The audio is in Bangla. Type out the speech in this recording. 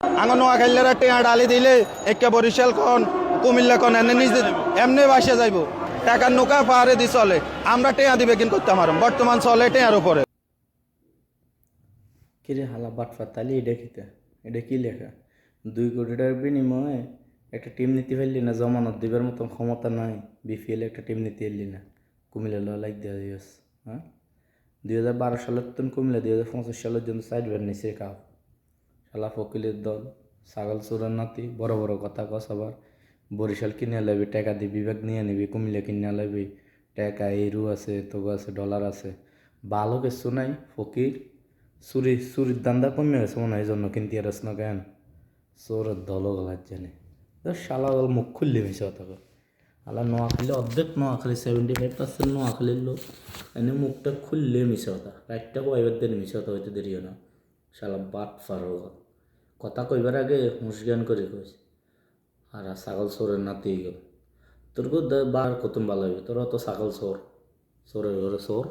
আঙ নোয়াখাইলের টেয়া ডালি দিলে একে বরিশাল খন কুমিল্লা খন এনে নিজে এমনি বাসে যাইব টাকার নৌকা পাহাড়ে দি চলে আমরা টেয়া দিবে কিন্তু করতে পারম বর্তমান চলে টেয়ার উপরে। কিরে হালা বাটফা তালি এটা খিতা এটা কি লেখা 2 কোটি টাকার বিনিময়ে একটা টিম নিতে পারলি না, জমানত দিবার মতন ক্ষমতা নাই, বিপিএল একটা টিম নিতে পারলি না, কুমিল্লা লাইক দেওয়া দিয়েছ। হ্যাঁ, 2012 সালের তখন কুমিল্লা 2025 সালের জন্য 4বার নিচে কাপ। শালা ফকিলের দল, ছাগল চোরের নাতি, বড় বড় কথা কস আবার। বরিশাল কিনে লাবি, টাকা দিয়ে বিভাগ নিয়ে নিবি, কুমিল্লা কিনে লাবি, টাকা এরু আছে, তোগো আছে, ডলার আছে, ভালো কিছু নাই। ফকির চুরির দান্দা কমে গেছে মনে হয়, এই জন্য কিনতে আরস না কেন? চোরের দলও গলার জানে শালা দল মুখ খুললে মিশে কথা কর। আলা নোয়াখালী অর্ধেক, নোয়াখালী 75% নোয়াখালীর লোক এনে মুখটা খুললে মিশে কথা, রাতটা কয়বার দেরি মিশে কথা হইতে দেরিও না। শালা বাট ফারো কথা কইবার আগে হুঁশজ্ঞান করে কইস। আর ছাগল চোরের নাতি গেল তোর বার কত ভালো হইবে, তোর অত ছাগল চোর, চোরের ঘরে চোর।